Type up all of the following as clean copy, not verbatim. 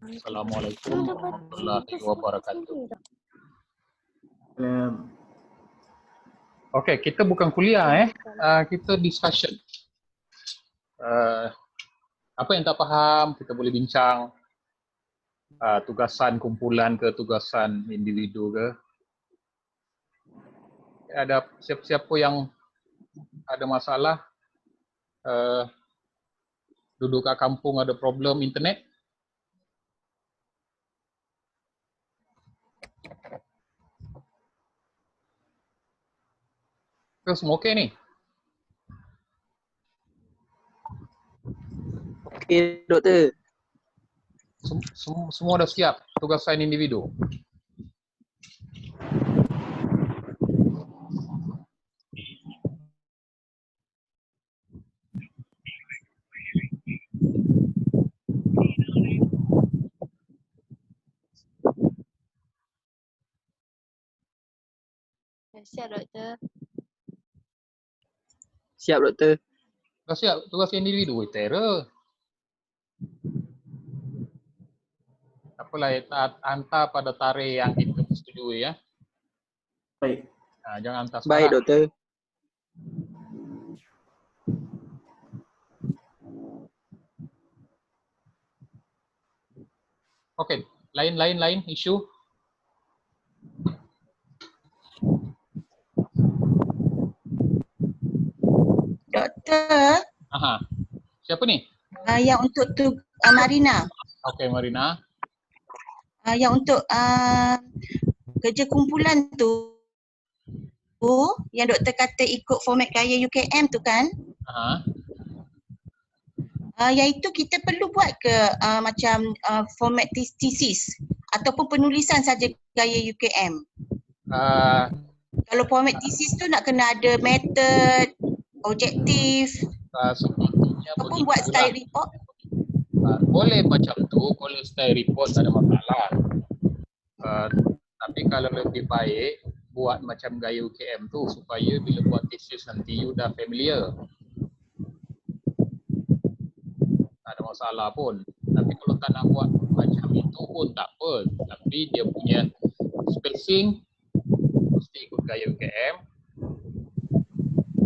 Assalamualaikum warahmatullahi wabarakatuh. Okey, kita bukan kuliah kita discussion. Apa yang tak faham kita boleh bincang. Tugasan kumpulan ke tugasan individu ke. Ada siapa-siapa yang ada masalah duduk kat kampung ada problem internet. Ke semua okey ni? Okey, doktor. Semua dah siap tugasan individu? Siap, doktor. Siap, doktor. Dah siap tugas individu? Terror. Apalah, hantar pada tarikh yang kita setujui ya. Baik. Jangan hantar sekarang. Baik, doktor. Okey, lain isu. Doktor, Siapa ni? yang untuk Marina. Okey, Marina. Yang untuk kerja kumpulan tu yang doktor kata ikut format gaya UKM tu kan? Yang itu kita perlu buat ke macam format thesis ataupun penulisan saja gaya UKM? Kalau format thesis tu nak kena ada method, objektif, ataupun buat style report? Boleh macam tu, kalau style report tak ada masalah. Tapi kalau lebih baik buat macam gaya UKM tu supaya bila buat thesis nanti you dah familiar. Tak ada masalah pun. Tapi kalau tak nak buat macam itu pun tak apa. Tapi dia punya spacing mesti ikut gaya UKM.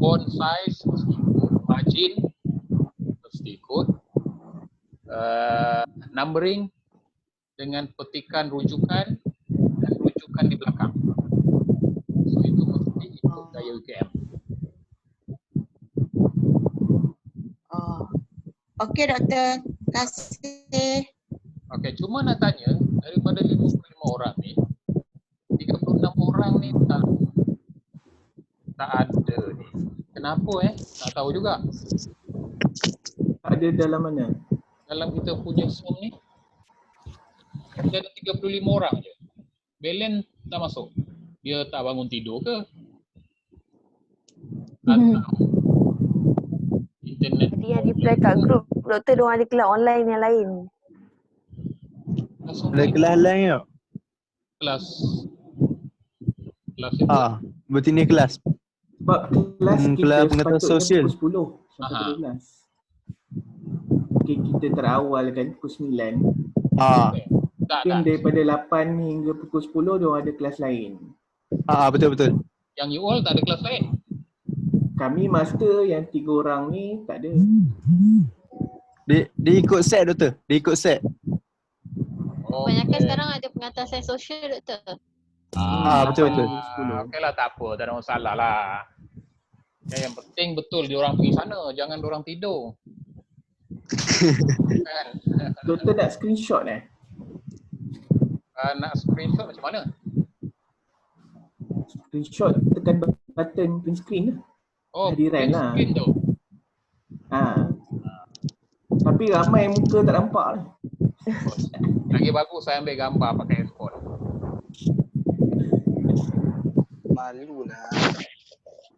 Font size mesti ikut. Margin mesti ikut. Numbering dengan petikan rujukan dan rujukan di belakang. So itu mesti ikut gaya UKM. Okey doktor, terima kasih. Okey, cuma nak tanya daripada 55 orang ni 36 orang ni tak ada ni. Kenapa tak tahu juga. Ada dalam mana? Dalam kita punya Zoom ni kita ada 35 orang je. Belen tak masuk. Dia tak bangun tidur ke? Atau internet. Dia reply kat grup. Doktor diorang ada kelas online yang lain. Ada kelas lain tak? Kelas itu? Berarti ni kelas. Sebab kelas kita kelas pengetahuan sepatutnya sosial. pukul 10 sampai 12. Mungkin kita terawal kan pukul 9. Mungkin daripada 8 hingga pukul 10 diorang ada kelas lain. Betul. Yang you all tak ada kelas lain? Kami master yang 3 orang ni tak ada. Dia ikut set, doktor. Dia ikut set. Kebanyakan sekarang ada pengetahuan sosial, doktor. Betul. Okeylah, tak apa, tak ada masalah lah. Yang penting betul diorang pergi sana, jangan diorang tidur. Kan? Doktor nak screenshot Nak screenshot macam mana? Screenshot tekan button print screen lah. Print screen tu. Tapi ramai muka tak nampak lah. Lagi bagus saya ambil gambar pakai handphone. Malu lah.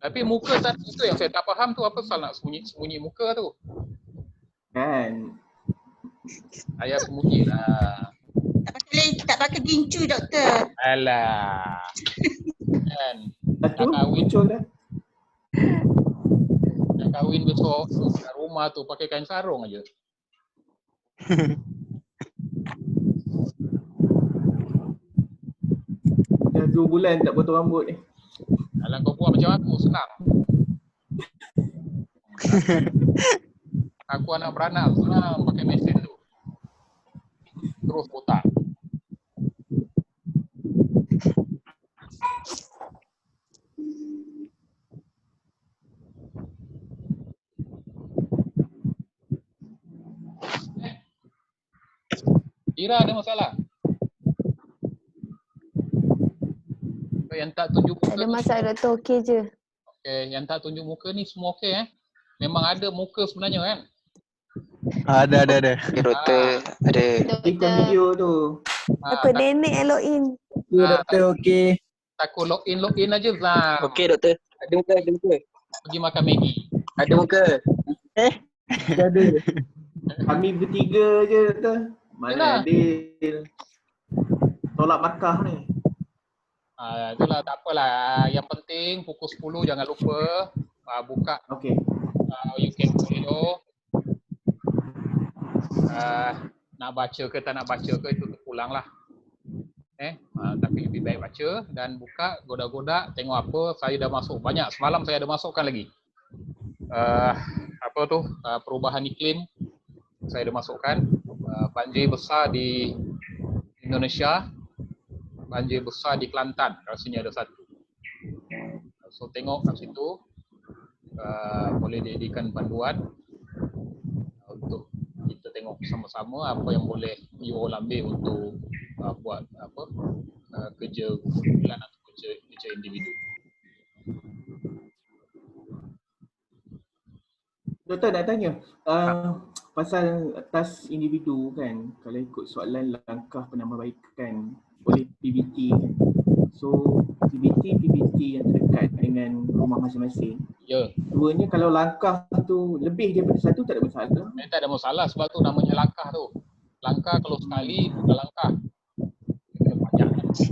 Tapi muka tadi tu yang saya tak faham tu, apa salah nak sembunyi muka tu? Kan. Ayah sembunyi lah. Tak pakai gincu doktor. Alah. Kan. Nak kahwin dah. Nak kahwin besok kat rumah tu pakai kain sarung aja. 2 bulan tak potong rambut ni. Kalau kau buat macam aku, senang. Aku anak beranak, senang pakai mesin tu. Terus botak. Ira ada masalah? Yang tak tunjuk muka Ada ni, masalah doktor, okey je. okay, yang tak tunjuk muka ni semua okey Memang ada muka sebenarnya kan? Ada. Ya doktor, ada. Ikut video tu. Takut nenek yang login. Ya doktor, okey. Takut login aja lah. Okey doktor. Ada muka, ada muka. Pergi makan Maggi. Ada muka. Ada. Kami bertiga je doktor. Yalah. Mana Adil. Tolak markah ni. Itulah tak apalah. Yang penting pukul 10 jangan lupa buka Okey. UK Folio. Nak baca ke tak nak baca ke itu terpulang lah. Tapi lebih baik baca dan buka, goda-goda, tengok apa. Saya dah masuk banyak. Semalam saya ada masukkan lagi. Perubahan iklim. Saya dah masukkan. Banjir besar di Indonesia. Banjir besar di Kelantan. Kat sini ada satu. So tengok kat situ. Boleh dijadikan panduan untuk kita tengok sama-sama apa yang boleh you all ambil untuk buat kerja kumpulan atau kerja individu. Doktor nak tanya, pasal atas individu kan, kalau ikut soalan langkah penambahbaikan oleh PBT kan. So PBT yang terdekat dengan rumah masing-masing. Ya. Duanya kalau langkah tu lebih daripada satu tak ada masalah. Tak ada masalah sebab tu namanya langkah tu. Langkah kalau sekali bukan langkah. Kena banyak kan. So,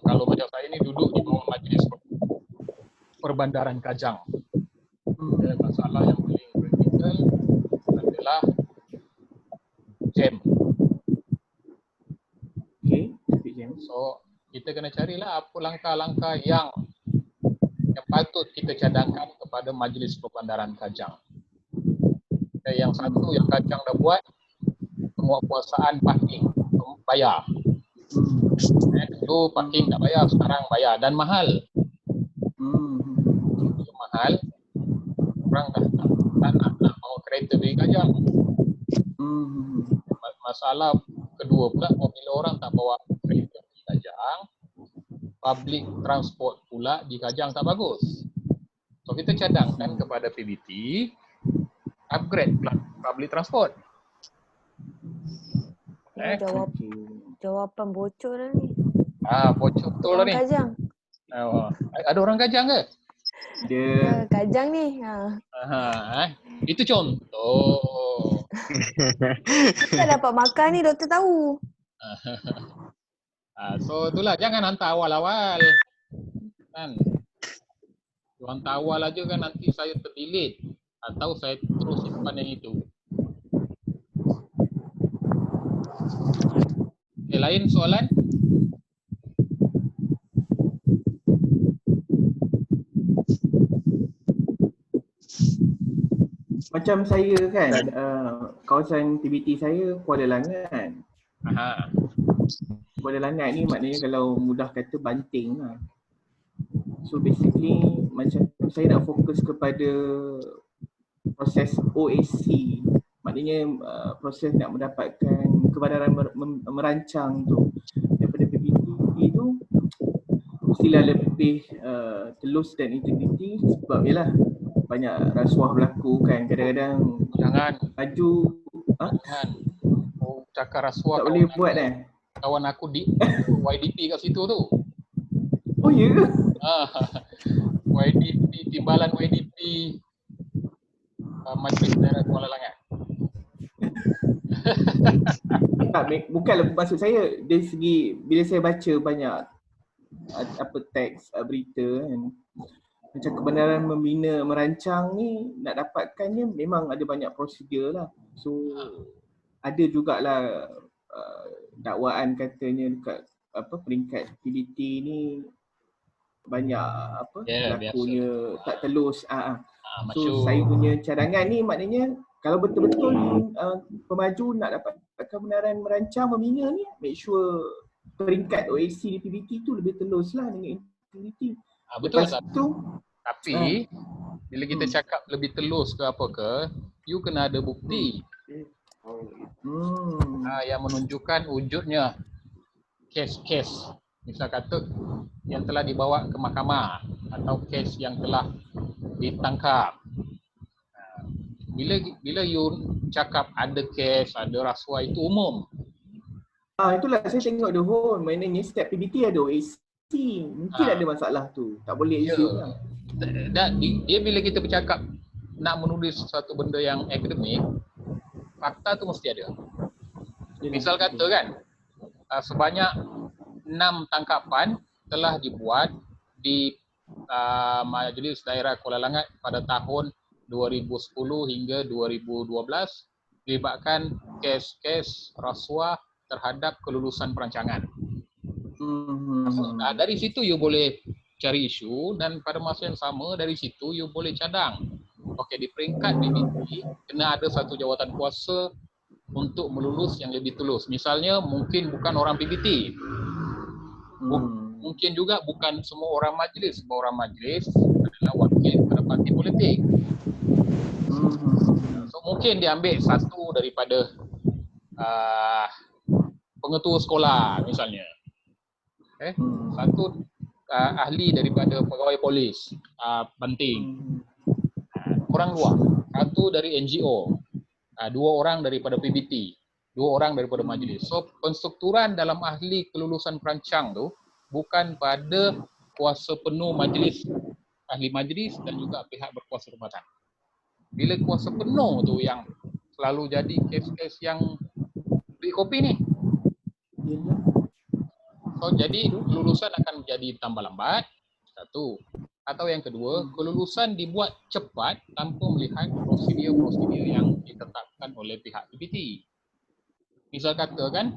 kalau macam saya ni duduk di bawah Majlis Perbandaran Kajang. Masalah yang paling kritikal adalah jam. Okey, traffic jam. So kita kena carilah apa langkah-langkah yang patut kita cadangkan kepada Majlis Perbandaran Kajang. Yang satu yang Kajang dah buat, penguatkuasaan parking bayar. Dulu parking tak bayar, sekarang bayar dan mahal. Mahal. Orang dah nak bawa kereta pergi Kajang. Masalah kedua pula, bila orang tak bawa kereta pergi Kajang, public transport pula di Kajang tak bagus. So kita cadangkan kepada PBT upgrade public transport. Jawapan bocor dah ni. Bocor betul lah ni. Kajang. Ada orang Kajang ke? Dia Kajang ni. Itu contoh. Kita dapat makan ni doktor tahu. So itulah, jangan hantar awal-awal kan. Hantar awal aja kan nanti saya terdelete atau saya terus simpan yang itu. Okay, lain soalan? macam saya kan, kawasan PBT saya Kuala Langat. Kuala Langat ni maknanya kalau mudah kata Banting lah. So basically macam saya nak fokus kepada proses OSC. Maknanya proses nak mendapatkan kebenaran merancang tu daripada PBT tu mestilah lebih telus dan integriti sebab yalah banyak rasuah berlaku kan, kadang-kadang Jangan maju jangan cakap rasuah. tak boleh buat Kawan aku di YDP kat situ tu. Oh ya ke? YDP, timbalan YDP Majlis Daerah Kuala Langat. Bukanlah maksud saya dari segi bila saya baca banyak teks berita kan, macam kebenaran membina merancang ni nak dapatkannya memang ada banyak prosedur lah. So ada jugalah dakwaan katanya dekat peringkat PBT ni banyak biasa. berlakunya tak telus. So Masyur. saya punya cadangan ni maknanya kalau betul-betul pemaju nak dapat kebenaran merancang membina ni, make sure peringkat OAC di PBT tu lebih telus lah dengan activity. Betul Lepas tak? tu Tapi bila kita cakap lebih telus ke apa ke, you kena ada bukti yang menunjukkan wujudnya kes-kes, misal kata yang telah dibawa ke mahkamah atau kes yang telah ditangkap. Bila you cakap ada kes, ada rasuah, itu umum. Itulah saya tengok the whole, maknanya setiap PBT ada OAC. Mungkin ada masalah tu. Tak boleh issue lah. Dia bila kita bercakap nak menulis sesuatu benda yang akademik, fakta tu mesti ada. Misal kata kan, sebanyak 6 tangkapan telah dibuat di Majlis Daerah Kuala Langat pada tahun 2010 hingga 2012 melibatkan kes-kes rasuah terhadap kelulusan perancangan. Dari situ you boleh cari isu dan pada masa yang sama dari situ you boleh cadang. Okey, di peringkat PBT kena ada satu jawatan kuasa untuk melulus yang lebih tulus. Misalnya mungkin bukan orang PBT. Mungkin juga bukan semua orang majlis. Semua orang majlis adalah wakil pada parti politik. So mungkin dia ambil satu daripada pengetua sekolah misalnya. Satu ahli daripada pegawai polis penting. Orang luar. Satu dari NGO. 2 orang daripada PBT. 2 orang daripada majlis. So penstrukturan dalam ahli kelulusan perancang tu bukan pada kuasa penuh majlis, ahli majlis dan juga pihak berkuasa tempatan. Bila kuasa penuh tu yang selalu jadi kes-kes yang beli kopi ni. So jadi kelulusan akan menjadi tambah lambat, satu. Atau yang kedua, kelulusan dibuat cepat tanpa melihat prosedur-prosedur yang ditetapkan oleh pihak PBT. Misal kata kan,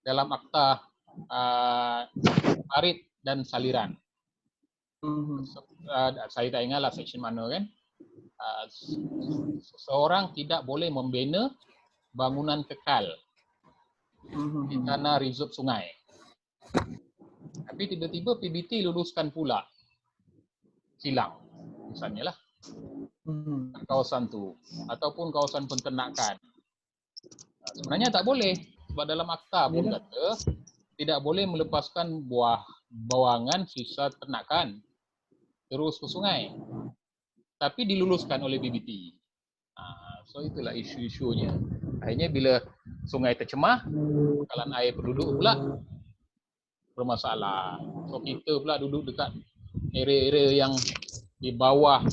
dalam akta parit dan saliran. Saya tak ingatlah section mana kan. Seorang tidak boleh membina bangunan kekal di tanah reserve sungai. Tapi tiba-tiba PBT luluskan pula kilang misalnya lah kawasan tu ataupun kawasan penternakan. Sebenarnya tak boleh sebab dalam akta pun kata tidak boleh melepaskan bawangan sisa ternakan terus ke sungai. Tapi diluluskan oleh PBT. So itulah isu-isunya. Akhirnya bila sungai tercemar, bekalan air penduduk pula bermasalah. So kita pula duduk dekat area-area yang di bawah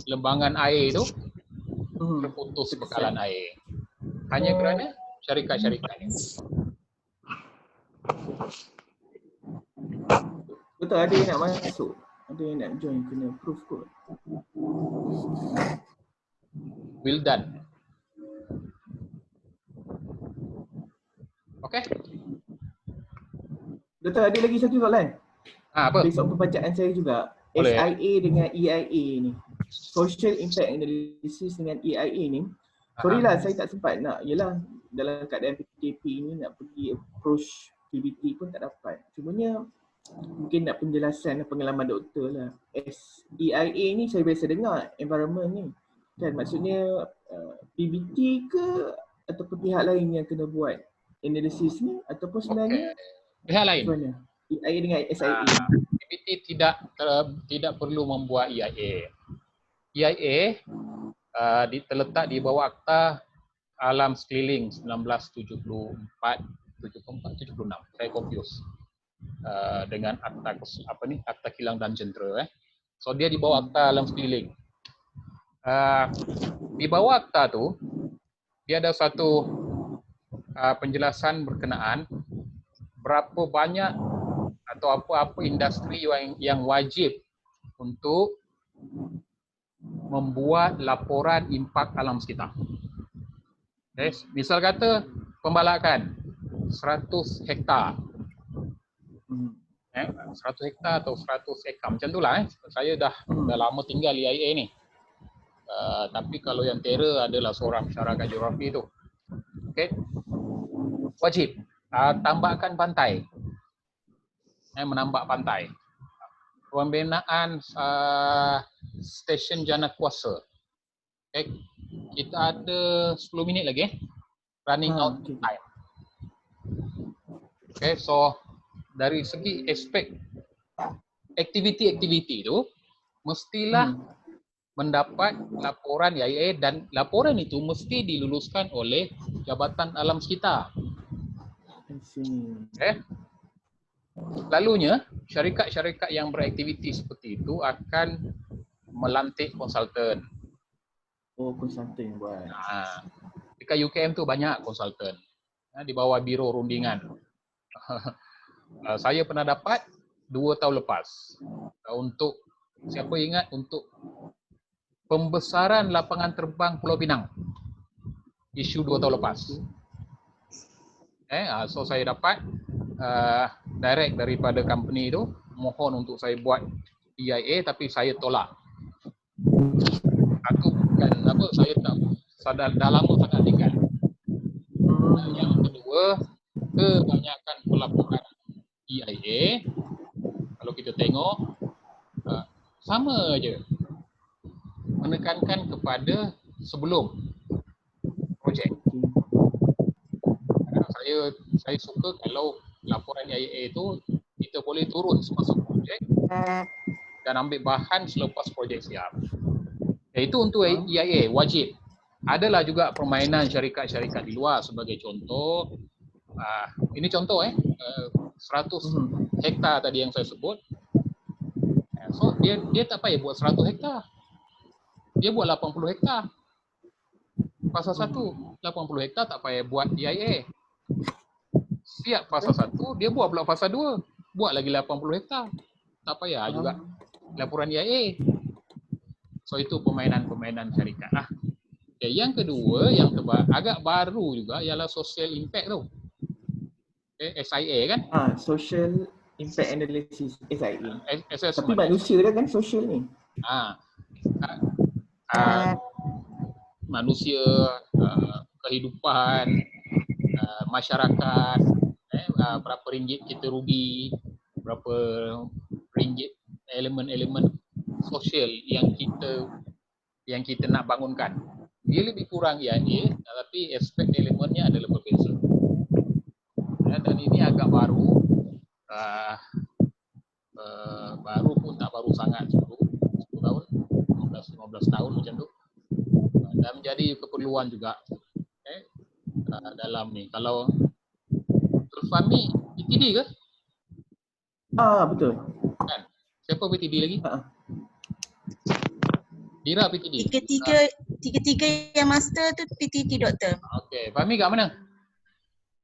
lembangan air tu terputus bekalan air. Hanya kerana syarikat-syarikat ni. Betul, ada yang nak masuk. Ada yang nak join, kena proof kot. Well done. Okay. Betul, ada lagi satu soalan. Apa? Besok pembacaan saya juga. Boleh. SIA dengan EIA ni. Social Impact Analysis dengan EIA ni. Sorry lah, saya tak sempat nak. Yelah, dalam keadaan PKP ni nak pergi approach PBT pun tak dapat. Cumanya mungkin nak penjelasan pengalaman doktor lah. EIA ni saya biasa dengar environment ni. Kan maksudnya PBT ke ataupun pihak lain yang kena buat analisis ni ataupun sebenarnya pihak lain. Mana? EIA dengan SIA. PBT tidak perlu membuat EIA. EIA terletak di bawah Akta Alam Sekeliling 1974, 76. Saya confuse dengan Akta Kilang dan Jentera. So dia di bawah Akta Alam Sekeliling. Di bawah akta tu dia ada satu penjelasan berkenaan berapa banyak atau apa-apa industri yang wajib untuk membuat laporan impak alam sekitar. Okay. Misal kata pembalakan 100 hektar. 100 hektar atau 100 ekar macam itulah. Saya dah lama tinggal di IA ni. Tapi kalau yang Tera adalah seorang masyarakat geografi tu. Okey. Wajib tambahkan pantai. Menambah pantai. Pembinaan stesen jana kuasa. Okay. Kita ada 10 minit lagi. Running out time. Okay, so dari segi aspek aktiviti-aktiviti tu mestilah mendapat laporan IAA dan laporan itu mesti diluluskan oleh Jabatan Alam Sekitar. Okay. Lalunya, syarikat-syarikat yang beraktiviti seperti itu akan melantik konsultan. Oh, konsultan buat. Dekat UKM tu banyak konsultan. Di bawah Biro Rundingan. Saya pernah dapat 2 tahun lepas. Untuk, siapa ingat, untuk pembesaran lapangan terbang Pulau Pinang. Isu 2 tahun lepas. So saya dapat direct daripada company tu mohon untuk saya buat EIA tapi saya tolak. Satu bukan apa, saya tak sadar dah lama sangat tinggal. Yang kedua, kebanyakan pelaporan EIA kalau kita tengok sama aja menekankan kepada sebelum projek. Saya suka kalau laporan IAA itu kita boleh turun semasa projek dan ambil bahan selepas projek siap. Itu untuk IAA wajib. Adalah juga permainan syarikat-syarikat di luar sebagai contoh. Ini contoh 100 hektar tadi yang saya sebut. So dia tak payah buat 100 hektar. Dia buat 80 hektar. Fasa 1 80 hektar tak payah buat IAA. Siap fasa 1, dia buat pula fasa 2. Buat lagi 80 hektar. Tak payah juga laporan IAA. So itu permainan-permainan syarikat lah. Okay, yang kedua, yang agak baru juga ialah social impact tu. SIA kan? Social impact analysis, SIA. Assessment. Tapi manusia kan social ni. Manusia, kehidupan, masyarakat, berapa ringgit kita rugi, berapa ringgit elemen-elemen sosial yang kita nak bangunkan. Dia lebih kurang IAA, tapi aspek elemennya adalah berbeza. Dan ini agak baru, baru pun tak baru sangat, 10 tahun, 15 tahun macam tu. Dan menjadi keperluan juga dalam ni. Kalau Fahmi PTD ke? Betul. Kan? Siapa PTD lagi? Dira PTD. Tiga-tiga yang master tu PTD doktor. Okey, Fahmi kat mana?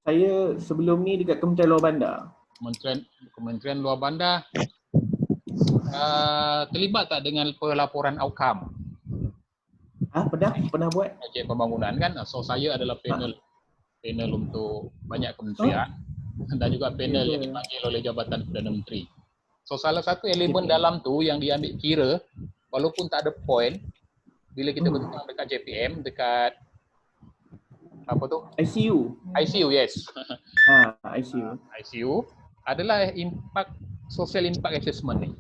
Saya sebelum ni dekat Kementerian Luar Bandar. Kementerian Luar Bandar. Terlibat tak dengan pelaporan outcome? Pernah buat. Okey, pembangunan kan. So saya adalah panel untuk banyak kementerian dan juga panel yang dipanggil oleh Jabatan Perdana Menteri. So salah satu elemen dalam tu yang diambil kira walaupun tak ada point bila kita bertemu dekat JPM, dekat apa tu? ICU, yes. ICU adalah social impact assessment ni.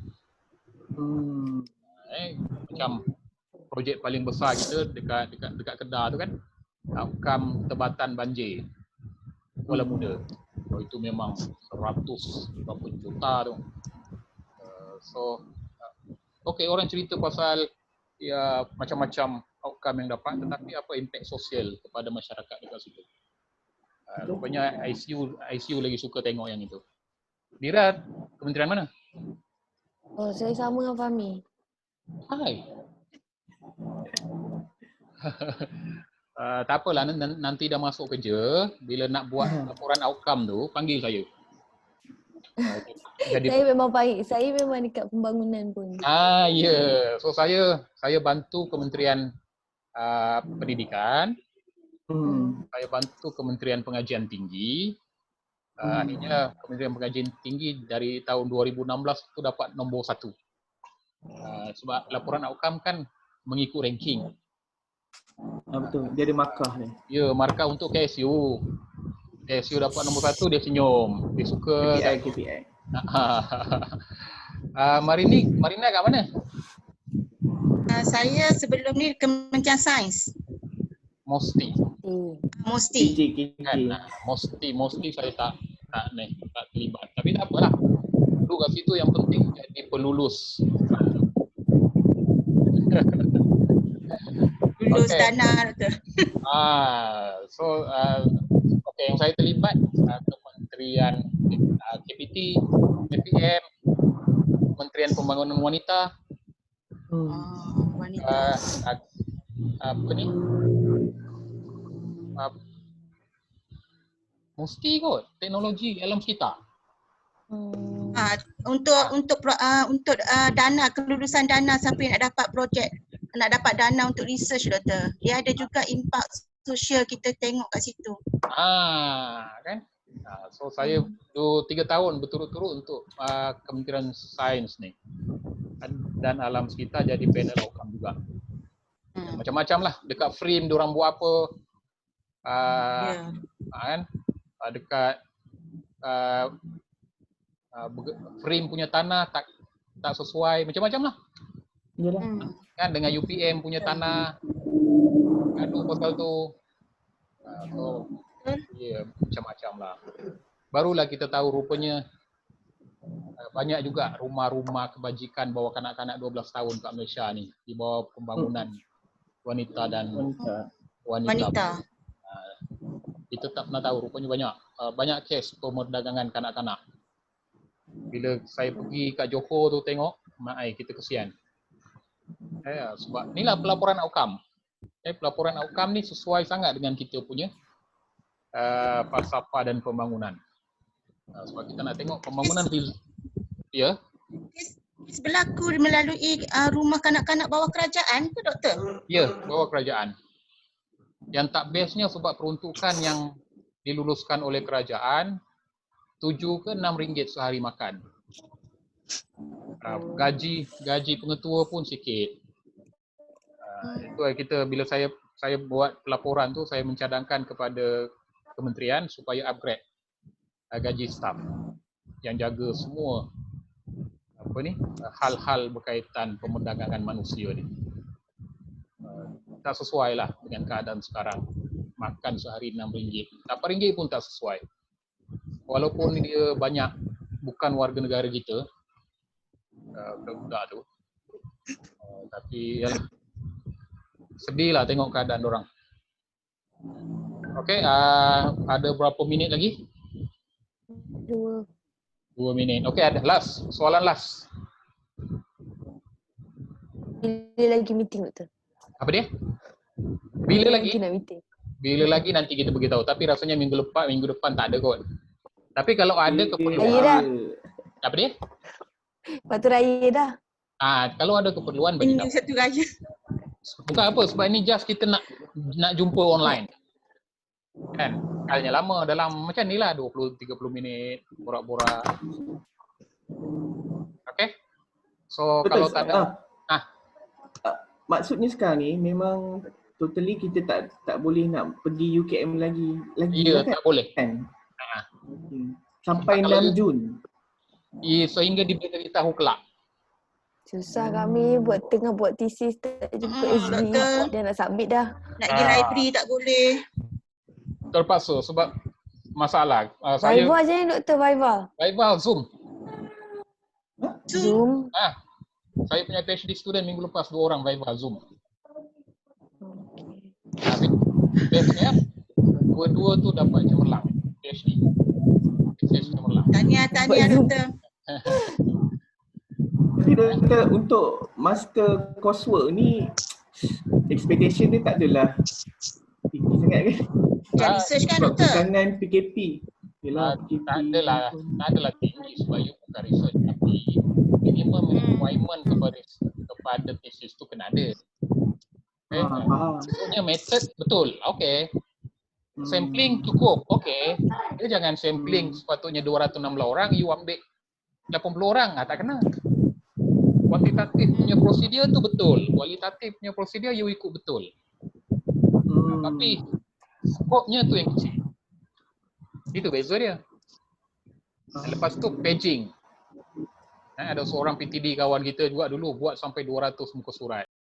Macam projek paling besar kita dekat Kedah tu kan, outcome tebatan banjir Kuala Muda. Itu memang 100 berapa juta tu. Okey, orang cerita pasal ya macam-macam outcome yang dapat, tetapi apa impact sosial kepada masyarakat dekat situ. Rupanya ICU lagi suka tengok yang itu. Dira, kementerian mana? Oh, saya sama dengan Fahmi. Hai. Tak apalah, nanti dah masuk kerja, bila nak buat laporan outcome tu, panggil saya. Saya memang dekat pembangunan pun. Ya. So saya bantu Kementerian Pendidikan. Saya bantu Kementerian Pengajian Tinggi. Akhirnya Kementerian Pengkajian Tinggi dari tahun 2016 itu dapat nombor 1. Sebab laporan outcome kan mengikut ranking. Betul, dia ada markah ni. Ya, markah untuk KSU. KSU dapat nombor 1, dia senyum. Dia suka. KPI. Marina kat mana? Saya sebelum ni Kementerian Sains. Mesti. Mesti. Kan? Mesti saya tak terlibat. Tapi tak apalah. Dulu kat situ yang penting jadi pelulus. Lulus Okay. dana tu. Okay, yang saya terlibat Kementerian KPT, KPM, Kementerian Pembangunan Wanita, Wanita. apa ni? Mesti kot teknologi alam sekitar. Untuk dana, kelulusan dana sampai nak dapat projek, nak dapat dana untuk research, Doktor. Dia ada juga impact sosial kita tengok kat situ. Kan? So saya 3 tahun berturut-turut untuk Kementerian Sains ni. Dan alam sekitar jadi panel outcome juga. Macam-macam lah. Dekat frame diorang buat apa. Kan? Dekat frame punya tanah tak sesuai. Macam-macam lah. Kan dengan UPM punya tanah. Gaduh pasal tu. Macam-macam lah. Barulah kita tahu rupanya banyak juga rumah-rumah kebajikan bawah kanak-kanak 12 tahun kat Malaysia ni di bawah pembangunan wanita dan wanita. Kita tak pernah tahu rupanya banyak kes pemerdagangan kanak-kanak. Bila saya pergi kat Johor tu tengok, kita kesian. Sebab inilah pelaporan outcome. Pelaporan outcome ni sesuai sangat dengan kita punya falsafah dan pembangunan. Sebab kita nak tengok pembangunan ya. Kes berlaku melalui rumah kanak-kanak bawah kerajaan ke, Doktor? Ya, bawah kerajaan. Yang tak bestnya sebab peruntukan yang diluluskan oleh kerajaan 7 ke 6 ringgit sehari makan. Gaji pengetua pun sikit. Itu kita bila saya buat pelaporan tu, saya mencadangkan kepada kementerian supaya upgrade gaji staf yang jaga semua hal-hal berkaitan pemerdagangan manusia ni. Tak sesuai lah dengan keadaan sekarang. Makan sehari RM6. RM8 pun tak sesuai. Walaupun dia banyak bukan warga negara kita, budak tu. Tapi sedih lah tengok keadaan orang. Okey, ada berapa minit lagi? 2 minit. Okey, ada soalan last. Bila lagi meeting, Doktor? Apa dia? Bila lagi? Nak meeting. Bila lagi nanti kita beritahu. Tapi rasanya minggu depan tak ada kot. Tapi kalau ada keperluan. Raya dah. Apa dia? Lepas tu raya dah. Kalau ada keperluan bagi tahu. Minggu satu raya. Bukan apa, sebab ini just kita nak jumpa online. Kan? Kalinya lama dalam macam ni lah 20-30 minit borak-borak. Okay? So Betul, kalau tak ada maksudnya sekarang ni memang totally kita tak boleh nak pergi UKM lagi ya, kan? tak boleh. Kan? Sampai 6 Jun. Sehingga diberitahu kelak. Susah kami tengah buat thesis, tak jumpa SB. Dia nak submit dah. Nak pergi library tak boleh. Terpaksa sebab masalah. Viva je ni, Doktor, Viva. Zoom. Zoom. Saya punya PhD student minggu lepas 2 orang Viva Zoom. Tapi bestnya dua-dua tu dapat cemerlang PhD. Cemerlang. Tahniah, Doktor. Tapi Doktor, untuk master coursework ni expectation dia tak adalah tinggi sangat kan? Macam research kan, Sebab Doktor? tekanan PKP. Yelah, PKP. Tak adalah tinggi sebab you bukan research, tapi minimum requirement kepada thesis tu kena ada. Okay? Maksudnya method betul, okay. Sampling cukup, okey. Dia jangan sampling sepatutnya 216 orang, you ambil 80 orang, tak kena. Kuantitatif punya prosedur tu betul, kualitatif punya prosedur you ikut betul. Tapi skopnya tu yang kecil. Itu beza dia. Lepas tu paging. Ada seorang PTD kawan kita juga dulu buat sampai 200 muka surat.